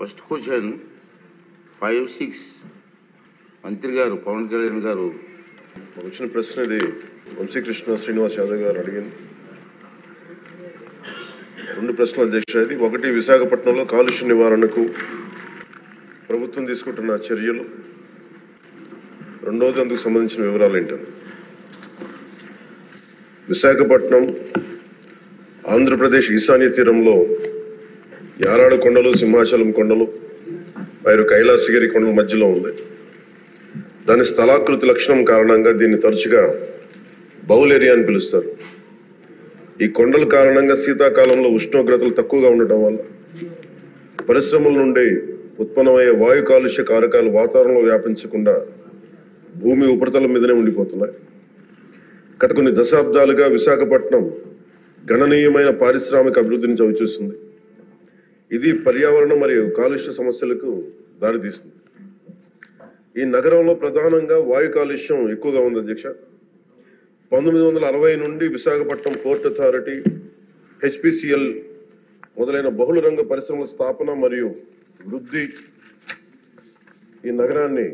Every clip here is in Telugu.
ఫస్ట్ క్వశ్చన్ 5-6 మంత్రి గారు పవన్ కళ్యాణ్ గారు వచ్చిన ప్రశ్న ఇది వంశీకృష్ణ శ్రీనివాస్ యాదవ్ గారు అడిగింది. రెండు ప్రశ్నలు అధ్యక్ష. ఇది ఒకటి, విశాఖపట్నంలో కాలుష్య నివారణకు ప్రభుత్వం తీసుకుంటున్న చర్యలు, రెండవది అందుకు సంబంధించిన వివరాలు ఏంటంటే, విశాఖపట్నం ఆంధ్రప్రదేశ్ ఈశాన్య తీరంలో యారాడు కొండలు, సింహాచలం కొండలు, మరియు కైలాసగిరి కొండల మధ్యలో ఉంది. దాని స్థలాకృతి లక్షణం కారణంగా దీన్ని తరచుగా బౌల్ ఏరియా అని పిలుస్తారు. ఈ కొండల కారణంగా శీతాకాలంలో ఉష్ణోగ్రతలు తక్కువగా ఉండటం వల్ల పరిశ్రమల నుండి ఉత్పన్నమయ్యే వాయు కాలుష్య కారకాలు వాతావరణంలో వ్యాపించకుండా భూమి ఉపరితలం మీదనే ఉండిపోతున్నాయి. గత కొన్ని దశాబ్దాలుగా విశాఖపట్నం గణనీయమైన పారిశ్రామిక అభివృద్ధిని చవిచూస్తుంది. ఇది పర్యావరణ మరియు కాలుష్య సమస్యలకు దారితీస్తుంది. ఈ నగరంలో ప్రధానంగా వాయు కాలుష్యం ఎక్కువగా ఉంది అధ్యక్ష. 1960 నుండి విశాఖపట్నం పోర్ట్ అథారిటీ, హెచ్పిసిఎల్ మొదలైన బహుళ రంగ పరిశ్రమల స్థాపన మరియు వృద్ధి ఈ నగరాన్ని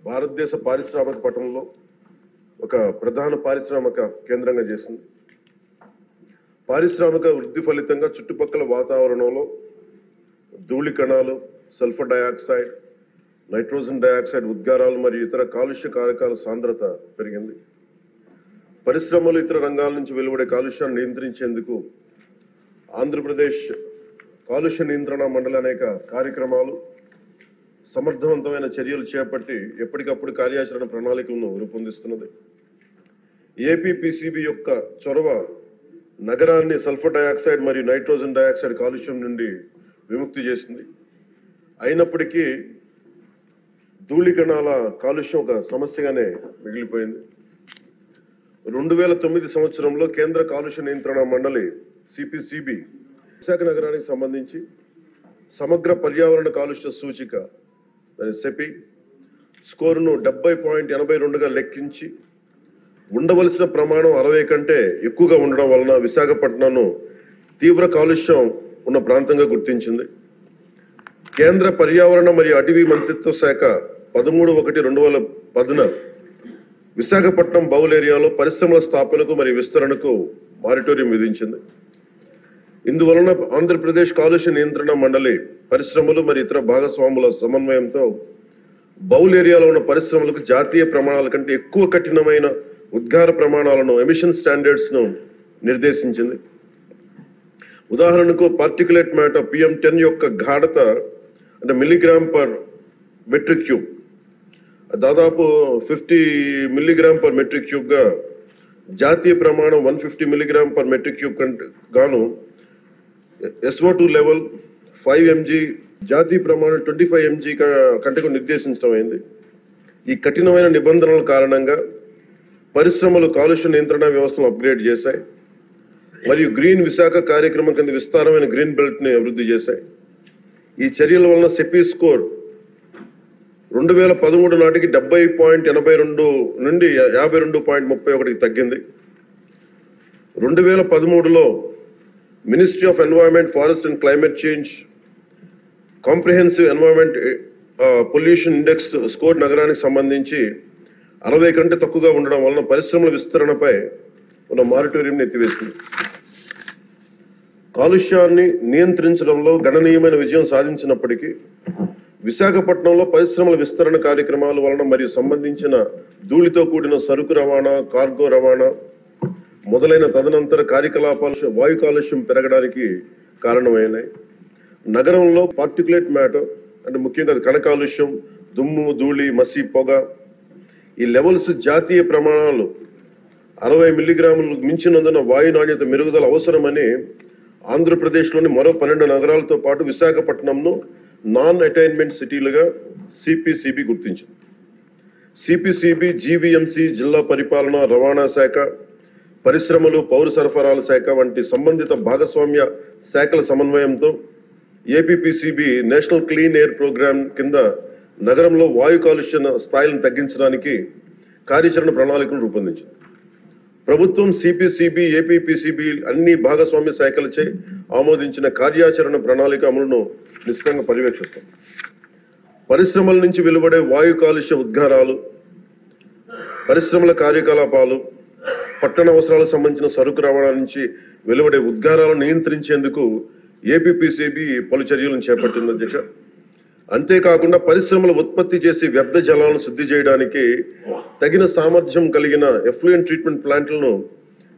భారతదేశ పారిశ్రామిక పట్టణంలో ఒక ప్రధాన పారిశ్రామిక కేంద్రంగా చేసింది. పారిశ్రామిక వృద్ధి ఫలితంగా చుట్టుపక్కల వాతావరణంలో ధూళి కణాలు, సల్ఫర్ డయాక్సైడ్, నైట్రోజన్ డయాక్సైడ్ ఉద్గారాలు మరియు ఇతర కాలుష్య కారకాల సాంద్రత పెరిగింది. పరిశ్రమలు, ఇతర రంగాల నుంచి వెలువడే కాలుష్యాన్ని నియంత్రించేందుకు ఆంధ్రప్రదేశ్ కాలుష్య నియంత్రణ మండలి అనేక కార్యక్రమాలు, సమర్థవంతమైన చర్యలు చేపట్టి ఎప్పటికప్పుడు కార్యాచరణ ప్రణాళికలను రూపొందిస్తున్నది. ఏపీపీసీబీ యొక్క చొరవ నగరాన్ని సల్ఫర్ డయాక్సైడ్ మరియు నైట్రోజన్ డయాక్సైడ్ కాలుష్యం నుండి విముక్తి చేసింది. అయినప్పటికీ ధూళి కణాల కాలుష్యం ఒక సమస్యగానే మిగిలిపోయింది. 2009 సంవత్సరంలో కేంద్ర కాలుష్య నియంత్రణ మండలి సిపిసిబి విశాఖ నగరానికి సంబంధించి సమగ్ర పర్యావరణ కాలుష్య సూచిక సెపి స్కోరును 70.82గా లెక్కించి ఉండవలసిన ప్రమాణం 60 కంటే ఎక్కువగా ఉండడం వలన విశాఖపట్నంను తీవ్ర కాలుష్యం ఉన్న ప్రాంతంగా గుర్తించింది. కేంద్ర పర్యావరణ మరియు అటవీ మంత్రిత్వ శాఖ 13/1/2010 విశాఖపట్నం బౌల్ ఏరియాలో పరిశ్రమల స్థాపనకు మరియు విస్తరణకు మారిటోరియం విధించింది. ఇందువలన ఆంధ్రప్రదేశ్ కాలుష్య నియంత్రణ మండలి పరిశ్రమలు మరియు ఇతర భాగస్వాముల సమన్వయంతో బౌల్ ఏరియాలో ఉన్న పరిశ్రమలకు జాతీయ ప్రమాణాల కంటే ఎక్కువ కఠినమైన ఉద్గార ప్రమాణాలను, ఎమిషన్ స్టాండర్డ్స్ ను నిర్దేశించింది. ఉదాహరణకు పార్టికులేట్ మ్యాటర్ PM10 యొక్క గాఢత అంటే మిల్లీగ్రామ్ పర్ మెట్రిక్ క్యూబ్ దాదాపు 50 మిల్లీగ్రామ్ పర్ మెట్రిక్ క్యూబ్ గా జాతీయ ప్రమాణం 150 మిల్లీగ్రామ్ పర్ మెట్రిక్ క్యూబ్ గాను SO2 లెవెల్ 5 mg, జాతీయ ప్రమాణం 25 mg కంటే నిర్దేశించడం అయింది. ఈ కఠినమైన నిబంధనల కారణంగా పరిశ్రమలు కాలుష్య నియంత్రణ వ్యవస్థను అప్గ్రేడ్ చేశాయి మరియు గ్రీన్ విశాఖ కార్యక్రమం కింద విస్తారమైన గ్రీన్ బెల్ట్ ని అభివృద్ధి చేశాయి. ఈ చర్యల వలన సెపి స్కోర్ 2013 నాటికి 70.82 నుండి 52.31కి తగ్గింది. 2013లో ministry of environment, forest and climate change comprehensive environment pollution index score నగరానికి సంబంధించి 60 కంటే తక్కువగా ఉండడం వలన పరిశ్రమల విస్తరణపై ఉన్న మారిటోరియం ఎత్తివేసింది. కాలుష్యాన్ని నియంత్రించడంలో గణనీయమైన విజయం సాధించినప్పటికీ విశాఖపట్నంలో పరిశ్రమల విస్తరణ కార్యక్రమాల వలన మరియు సంబంధించిన ధూళితో కూడిన సరుకు రవాణా, కార్గో రవాణా మొదలైన తదనంతర కార్యకలాపాలు వాయు కాలుష్యం పెరగడానికి కారణమైనాయి. నగరంలో పార్టికులేట్ మ్యాటర్ అంటే ముఖ్యంగా కణ కాలుష్యం, దుమ్ము, ధూళి, మసి, పొగ ఈ లెవెల్స్ జాతీయ ప్రమాణాలు 60 మిల్లీగ్రాములు మించినందున వాయు నాణ్యత మెరుగుదల అవసరమని ఆంధ్రప్రదేశ్లోని మరో 12 నగరాలతో పాటు విశాఖపట్నంను నాన్ అటైన్మెంట్ సిటీలుగా సిపిసిబి గుర్తించింది. సిపిసిబి జీవీఎంసీ, జిల్లా పరిపాలన, రవాణా శాఖ, పరిశ్రమలు, పౌర సరఫరాల శాఖ వంటి సంబంధిత భాగస్వామ్య శాఖల సమన్వయంతో APPCB national clean air programme కింద నగరంలో వాయు కాలుష్య స్థాయిలను తగ్గించడానికి కార్యాచరణ ప్రణాళికను రూపొందించింది. ప్రభుత్వం సిపిసిబి, ఏపీపీసీబీ అన్ని భాగస్వామ్య శాఖలచే ఆమోదించిన కార్యాచరణ ప్రణాళిక అమలును నిశ్చితంగా పర్యవేక్షిస్తాం. పరిశ్రమల నుంచి వెలువడే వాయు కాలుష్య ఉద్గారాలు, పరిశ్రమల కార్యకలాపాలు, పట్టణ అవసరాలకు సంబంధించిన సరుకు రవాణా నుంచి వెలువడే ఉద్గారాలను నియంత్రించేందుకు ఏపీపీసీబీ పలు చర్యలను చేపట్టింది అధ్యక్ష. అంతేకాకుండా పరిశ్రమలు ఉత్పత్తి చేసి వ్యర్థ జలాలను శుద్ధి చేయడానికి తగిన సామర్థ్యం కలిగిన ఎఫ్లూయెంట్ ట్రీట్మెంట్ ప్లాంట్లను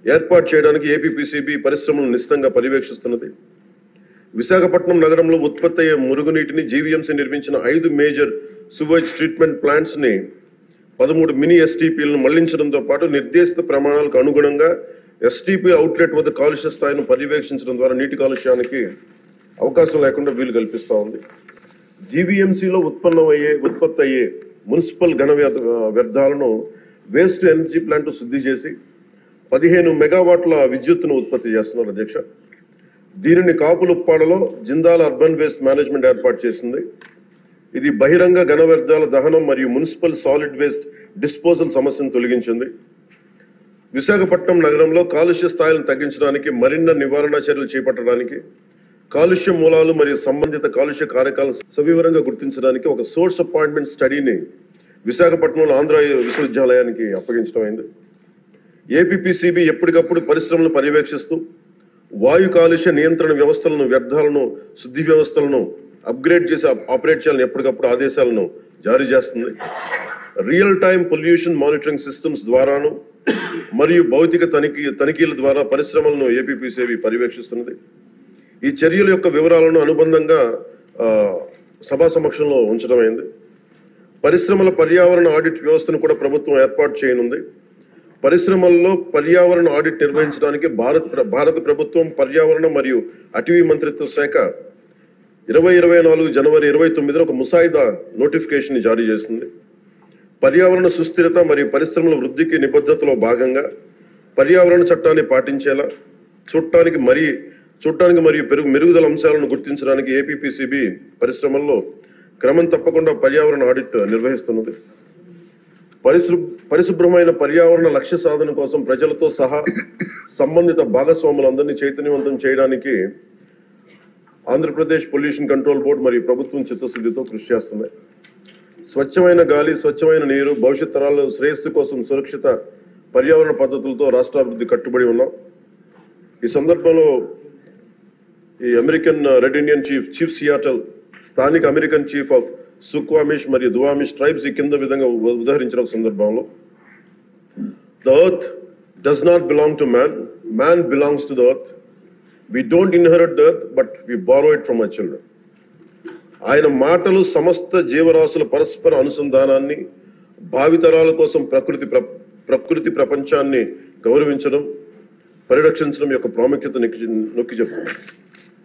ఏర్పాటు చేయడానికి ఏపీపీసీబీ పరిశ్రమలను నిశ్చితంగా పర్యవేక్షిస్తున్నది. విశాఖపట్నం నగరంలో ఉత్పత్తి అయ్యే మురుగునీటిని జీవీఎంసీ నిర్మించిన 5 మేజర్ సువేజ్ ట్రీట్మెంట్ ప్లాంట్స్ ని 13 మినీ ఎస్టీపీలను మళ్లించడంతో పాటు నిర్దేశిత ప్రమాణాలకు అనుగుణంగా ఎస్టీపీ అవుట్లెట్ వద్ద కాలుష్య స్థాయిని పర్యవేక్షించడం ద్వారా నీటి కాలుష్యానికి అవకాశం లేకుండా వీలు కల్పిస్తూ ఉంది. జీవీఎంసీలో ఉత్పత్తి అయ్యే మున్సిపల్ ఘన వ్యర్థాలను వేస్ట్ ఎనర్జీ ప్లాంట్ శుద్ధి చేసి 15 మెగావాట్ల విద్యుత్తును ఉత్పత్తి చేస్తున్నారు అధ్యక్ష. దీనిని కాపులుప్పాడలో జిందాల్ అర్బన్ వేస్ట్ మేనేజ్మెంట్ ఏర్పాటు చేసింది. ఇది బహిరంగ ఘన వ్యర్థాల దహనం మరియు మున్సిపల్ సాలిడ్ వేస్ట్ డిస్పోజల్ సమస్యను తొలగించింది. విశాఖపట్నం నగరంలో కాలుష్య స్థాయిలను తగ్గించడానికి, మరిన్న నివారణ చర్యలు చేపట్టడానికి, కాలుష్య మూలాలు మరియు సంబంధిత కాలుష్య కారకాలను సవివరంగా గుర్తించడానికి ఒక సోర్స్ అపాయింట్మెంట్ స్టడీని విశాఖపట్నంలో ఆంధ్ర విశ్వవిద్యాలయానికి అప్పగించడం అయింది. ఏపీపీసీబీ ఎప్పటికప్పుడు పరిశ్రమలను పర్యవేక్షిస్తూ వాయు కాలుష్య నియంత్రణ వ్యవస్థలను, వ్యర్థాలను శుద్ధి వ్యవస్థలను అప్గ్రేడ్ చేసి ఆపరేట్ చేయాలని ఎప్పటికప్పుడు ఆదేశాలను జారీ చేస్తుంది. Real time pollution monitoring systems ద్వారాను మరియు భౌతిక తనిఖీల ద్వారా పరిశ్రమలను ఏపీపీసీబీ పర్యవేక్షిస్తున్నది. ఈ చర్యల యొక్క వివరాలను అనుబంధంగా సభా సమక్షంలో ఉంచడం అయింది. పరిశ్రమల పర్యావరణ ఆడిట్ వ్యవస్థను కూడా ప్రభుత్వం ఏర్పాటు చేయనుంది. పరిశ్రమల్లో పర్యావరణ ఆడిట్ నిర్వహించడానికి భారత ప్రభుత్వం పర్యావరణ మరియు అటవీ మంత్రిత్వ శాఖ 2024 జనవరి 29న ఒక ముసాయిదా నోటిఫికేషన్ జారీ చేసింది. పర్యావరణ సుస్థిరత మరియు పరిశ్రమల వృద్ధికి నిబద్ధతలో భాగంగా పర్యావరణ చట్టాన్ని పాటించేలా చూడటానికి మరియు మెరుగుదల అంశాలను గుర్తించడానికి ఏపీపీసీబీ పరిశ్రమల్లో క్రమం తప్పకుండా పర్యావరణ ఆడిట్ నిర్వహిస్తున్నది. పరిశుభ్రమైన పర్యావరణ లక్ష్య సాధన కోసం ప్రజలతో సహా సంబంధిత భాగస్వాములందరినీ చైతన్యవంతం చేయడానికి ఆంధ్రప్రదేశ్ పొల్యూషన్ కంట్రోల్ బోర్డు మరియు ప్రభుత్వం చిత్తశుద్ధితో కృషి చేస్తున్నాయి. స్వచ్ఛమైన గాలి, స్వచ్ఛమైన నీరు, భవిష్యత్ తరాల శ్రేయస్సు కోసం సురక్షిత పర్యావరణ పద్ధతులతో రాష్ట్రాభివృద్ధి కట్టుబడి ఉన్నాం. ఈ సందర్భంలో ఈ American red Indian chief Seattle, స్థానిక అమెరికన్ చీఫ్ ఆఫ్ సుక్వామిష్ మరియు దువామిష్ ట్రైబ్స్ ఈ కింద విధంగా ఉదాహరించిన ఒక సందర్భంలో, the earth does not belong to man, man belongs to the earth. We don't inherit the earth, but we borrow it from our children. ఆయన మాటలు సమస్త జీవరాశుల పరస్పర అనుసంధానాన్ని, భావితరాల కోసం ప్రకృతి ప్రపంచాన్ని గౌరవించడం, పరిరక్షించడం యొక్క ప్రాముఖ్యత నొక్కి చెప్తున్నారు.